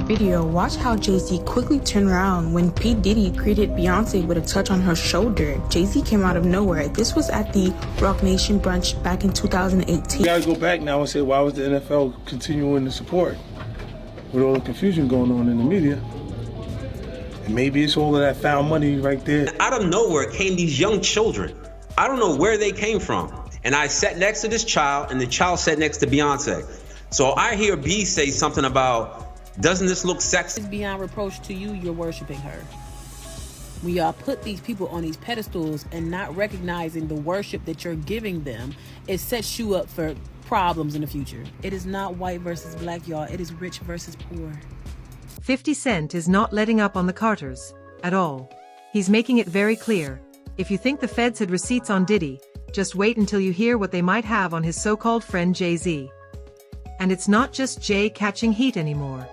video, watch how Jay-Z quickly turned around when P. Diddy greeted Beyonce with a touch on her shoulder. Jay-Z came out of nowhere. This was at the Roc Nation brunch back in 2018. We gotta go back now and say, why was the NFL continuing to support with all the confusion going on in the media? And maybe it's all of that found money right there. Out of nowhere came these young children. I don't know where they came from. And I sat next to this child, and the child sat next to Beyonce. So I hear B say something about, doesn't this look sexy? It's beyond reproach to you, you're worshiping her. We put these people on these pedestals and not recognizing the worship that you're giving them, it sets you up for problems in the future. It is not white versus black, y'all. It is rich versus poor. 50 Cent is not letting up on the Carters at all. He's making it very clear. If you think the feds had receipts on Diddy, just wait until you hear what they might have on his so-called friend Jay-Z. And it's not just Jay catching heat anymore.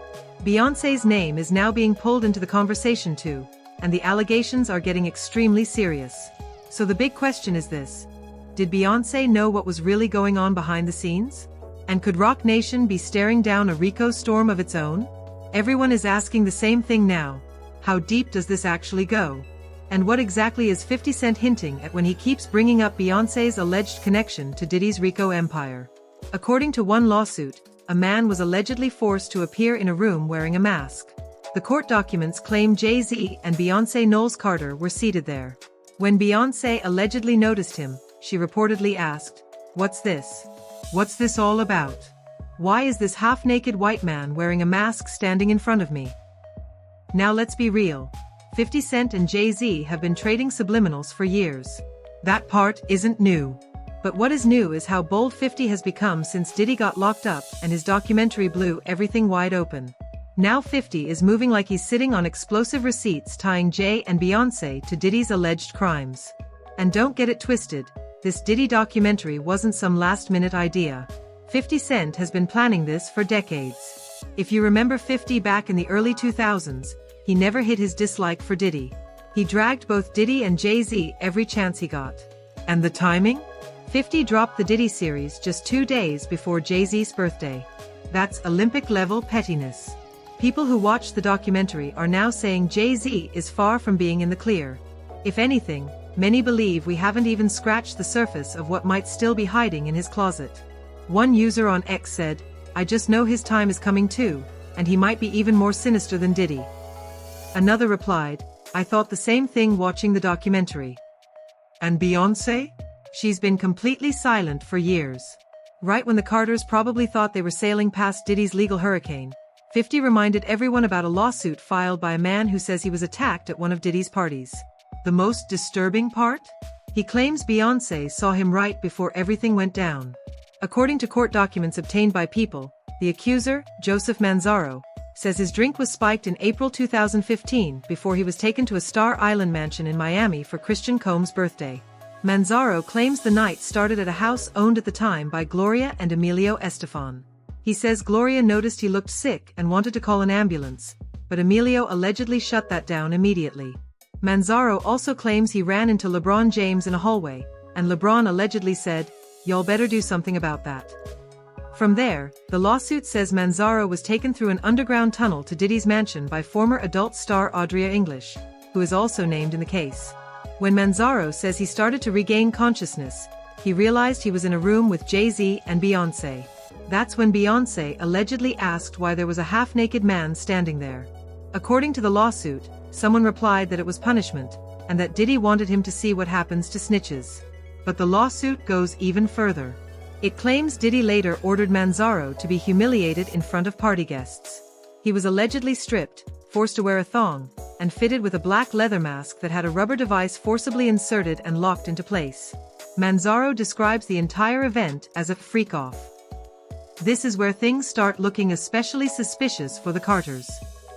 Beyonce's name is now being pulled into the conversation too, and the allegations are getting extremely serious. So the big question is this: did Beyonce know what was really going on behind the scenes? And could Roc Nation be staring down a RICO storm of its own? Everyone is asking the same thing now. How deep does this actually go? And what exactly is 50 Cent hinting at when he keeps bringing up Beyonce's alleged connection to Diddy's RICO empire? According to one lawsuit, a man was allegedly forced to appear in a room wearing a mask. The court documents claim Jay-Z and Beyonce Knowles Carter were seated there. When Beyonce allegedly noticed him, she reportedly asked, "What's this? What's this all about? Why is this half-naked white man wearing a mask standing in front of me?" Now let's be real. 50 Cent and Jay-Z have been trading subliminals for years. That part isn't new. But what is new is how bold 50 has become since Diddy got locked up and his documentary blew everything wide open. Now 50 is moving like he's sitting on explosive receipts tying Jay and Beyonce to Diddy's alleged crimes. And don't get it twisted, this Diddy documentary wasn't some last-minute idea. 50 Cent has been planning this for decades. If you remember 50 back in the early 2000s, he never hid his dislike for Diddy. He dragged both Diddy and Jay-Z every chance he got. And the timing? 50 dropped the Diddy series just 2 days before Jay-Z's birthday. That's Olympic-level pettiness. People who watched the documentary are now saying Jay-Z is far from being in the clear. If anything, many believe we haven't even scratched the surface of what might still be hiding in his closet. One user on X said, "I just know his time is coming too, and he might be even more sinister than Diddy." Another replied, "I thought the same thing watching the documentary." And Beyonce? She's been completely silent for years. Right when the Carters probably thought they were sailing past Diddy's legal hurricane, 50 reminded everyone about a lawsuit filed by a man who says he was attacked at one of Diddy's parties. The most disturbing part? He claims Beyonce saw him right before everything went down. According to court documents obtained by People, the accuser, Joseph Manzaro, says his drink was spiked in April 2015 before he was taken to a Star Island mansion in Miami for Christian Combs' birthday. Manzaro claims the night started at a house owned at the time by Gloria and Emilio Estefan. He says Gloria noticed he looked sick and wanted to call an ambulance, but Emilio allegedly shut that down immediately. Manzaro also claims he ran into LeBron James in a hallway, and LeBron allegedly said, "Y'all better do something about that." From there, the lawsuit says Manzaro was taken through an underground tunnel to Diddy's mansion by former adult star Audria English, who is also named in the case. When Manzaro says he started to regain consciousness, he realized he was in a room with Jay-Z and Beyonce. That's when Beyonce allegedly asked why there was a half-naked man standing there. According to the lawsuit, someone replied that it was punishment, and that Diddy wanted him to see what happens to snitches. But the lawsuit goes even further. It claims Diddy later ordered Manzaro to be humiliated in front of party guests. He was allegedly stripped, forced to wear a thong, and fitted with a black leather mask that had a rubber device forcibly inserted and locked into place. Manzaro describes the entire event as a freak-off. This is where things start looking especially suspicious for the Carters.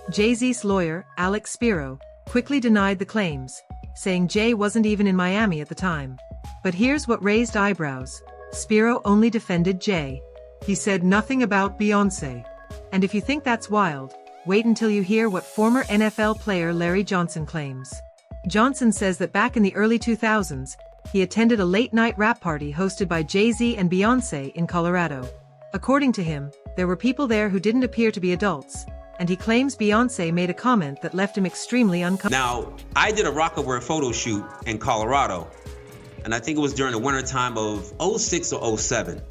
Jay-Z's lawyer, Alex Spiro, quickly denied the claims, saying Jay wasn't even in Miami at the time. But here's what raised eyebrows. Spiro only defended Jay. He said nothing about Beyonce. And if you think that's wild, wait until you hear what former NFL player Larry Johnson claims. Johnson says that back in the early 2000s, he attended a late-night rap party hosted by Jay-Z and Beyonce in Colorado. According to him, there were people there who didn't appear to be adults, and he claims Beyonce made a comment that left him extremely uncomfortable. Now, I did a Rockaware photo shoot in Colorado, and I think it was during the winter time of 06 or 07.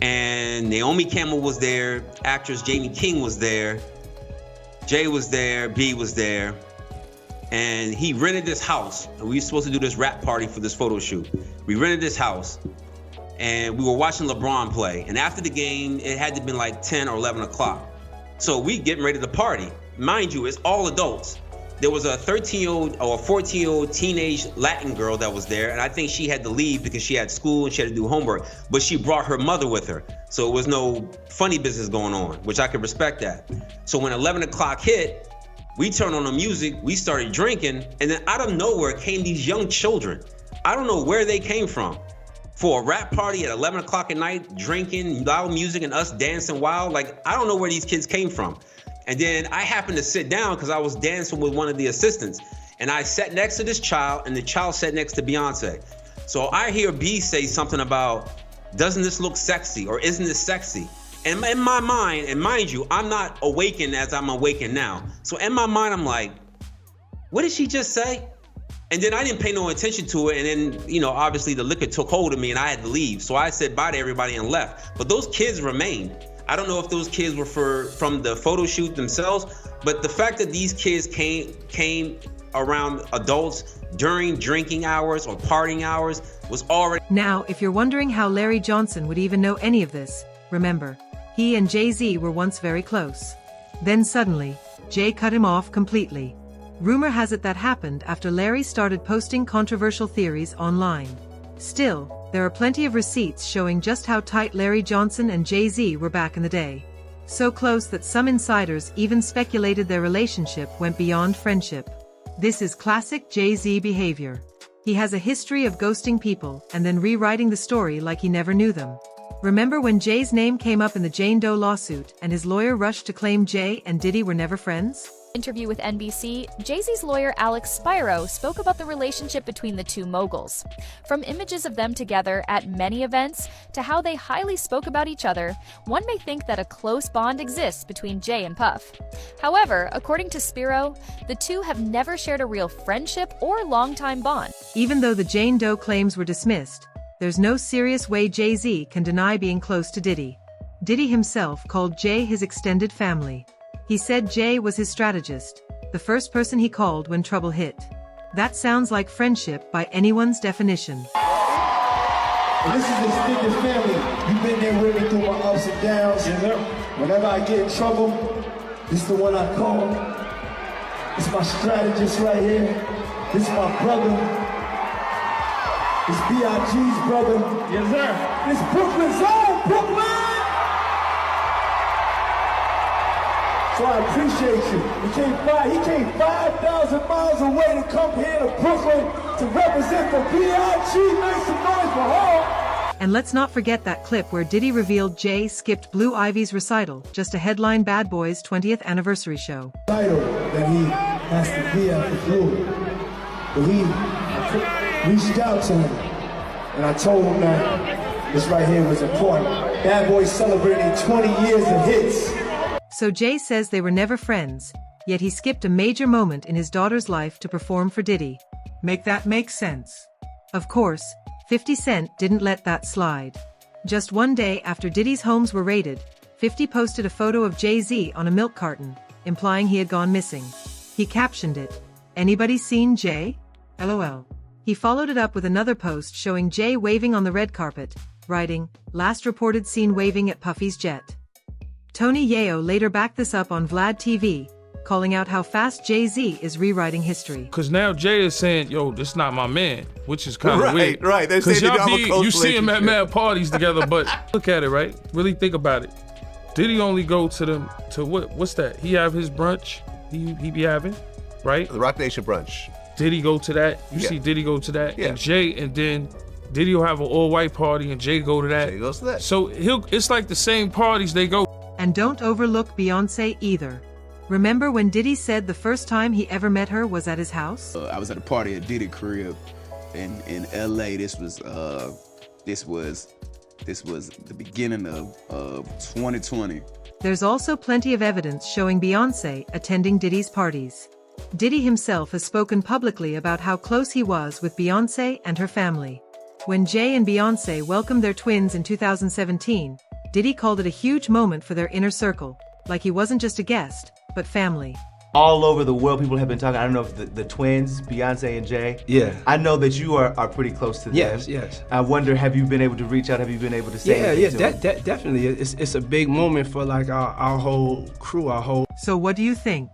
And Naomi Campbell was there, actress Jamie King was there, Jay was there, B was there, and he rented this house. And we were supposed to do this rap party for this photo shoot. We rented this house, and we were watching LeBron play. And after the game, it had to have been like 10 or 11 o'clock. So we getting ready to party. Mind you, it's all adults. There was a 13-year-old or a 14-year-old teenage Latin girl that was there, and I think she had to leave because she had school and she had to do homework, but she brought her mother with her. So it was no funny business going on, which I could respect that. So when 11 o'clock hit, we turned on the music, we started drinking, and then out of nowhere came these young children. I don't know where they came from. For a rap party at 11 o'clock at night, drinking, loud music, and us dancing wild, like, I don't know where these kids came from. And then I happened to sit down because I was dancing with one of the assistants. And I sat next to this child, and the child sat next to Beyonce. So I hear B say something about, doesn't this look sexy, or isn't this sexy? And in my mind, and mind you, I'm not awakened as I'm awakened now. So in my mind, I'm like, what did she just say? And then I didn't pay no attention to it. And then, you know, obviously the liquor took hold of me and I had to leave. So I said bye to everybody and left. But those kids remained. I don't know if those kids were from the photo shoot themselves, but the fact that these kids came around adults during drinking hours or partying hours was already... Now, if you're wondering how Larry Johnson would even know any of this, remember, he and Jay-Z were once very close. Then suddenly, Jay cut him off completely. Rumor has it that happened after Larry started posting controversial theories online. Still, there are plenty of receipts showing just how tight Larry Johnson and Jay-Z were back in the day. So close that some insiders even speculated their relationship went beyond friendship. This is classic Jay-Z behavior. He has a history of ghosting people and then rewriting the story like he never knew them. Remember when Jay's name came up in the Jane Doe lawsuit and his lawyer rushed to claim Jay and Diddy were never friends? Interview with NBC, Jay-Z's lawyer Alex Spiro spoke about the relationship between the two moguls. From images of them together at many events to how they highly spoke about each other, one may think that a close bond exists between Jay and Puff. However, according to Spiro, the two have never shared a real friendship or longtime bond. Even though the Jane Doe claims were dismissed, there's no serious way Jay-Z can deny being close to Diddy. Diddy himself called Jay his extended family. He said Jay was his strategist, the first person he called when trouble hit. That sounds like friendship by anyone's definition. And this is the biggest family. You've been there with me through my ups and downs. Yes, sir. Whenever I get in trouble, this is the one I call. This is my strategist right here. This is my brother. This B.I.G.'s brother. Yes, sir. This Brooklyn's own Brooklyn! So I appreciate you. He came 5,000 miles away to come here to Brooklyn to represent the B.I.G. Make some noise for her. And let's not forget that clip where Diddy revealed Jay skipped Blue Ivy's recital just to headline Bad Boy's 20th anniversary show. Title that he has to be at the Blue. But he reached out to him, and I told him that this right here was important. Bad Boy celebrating 20 years of hits. So Jay says they were never friends, yet he skipped a major moment in his daughter's life to perform for Diddy. Make that make sense. Of course, 50 Cent didn't let that slide. Just one day after Diddy's homes were raided, 50 posted a photo of Jay-Z on a milk carton, implying he had gone missing. He captioned it, "Anybody seen Jay? LOL." He followed it up with another post showing Jay waving on the red carpet, writing, "Last reported seen waving at Puffy's jet." Tony Yayo later backed this up on Vlad TV, calling out how fast Jay-Z is rewriting history. Because now Jay is saying, yo, this not my man, which is kind of weird. Right. They're saying you see him at mad parties together, but look at it, right? Really think about it. Did he only go to them, to what's that? He have his brunch, he be having, right? The Rock Nation brunch. Did he go to that? You Yeah. see Did he go to that? Yeah. And Jay, and then Did he have an all-white party and Jay go to that? Jay goes to that. So it's like the same parties they go. And don't overlook Beyonce either. Remember when Diddy said the first time he ever met her was at his house? I was at a party at Diddy crib in LA. This was the beginning of 2020. There's also plenty of evidence showing Beyonce attending Diddy's parties. Diddy himself has spoken publicly about how close he was with Beyonce and her family. When Jay and Beyonce welcomed their twins in 2017, Diddy called it a huge moment for their inner circle, like he wasn't just a guest, but family. All over the world, people have been talking. I don't know if the twins, Beyonce and Jay. Yeah. I know that you are pretty close to them. Yes. I wonder, have you been able to reach out? Have you been able to say anything to them? Definitely. It's a big moment for like our whole crew, our whole. So what do you think?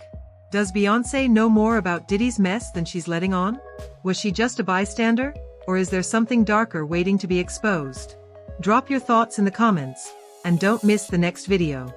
Does Beyonce know more about Diddy's mess than she's letting on? Was she just a bystander? Or is there something darker waiting to be exposed? Drop your thoughts in the comments, and don't miss the next video.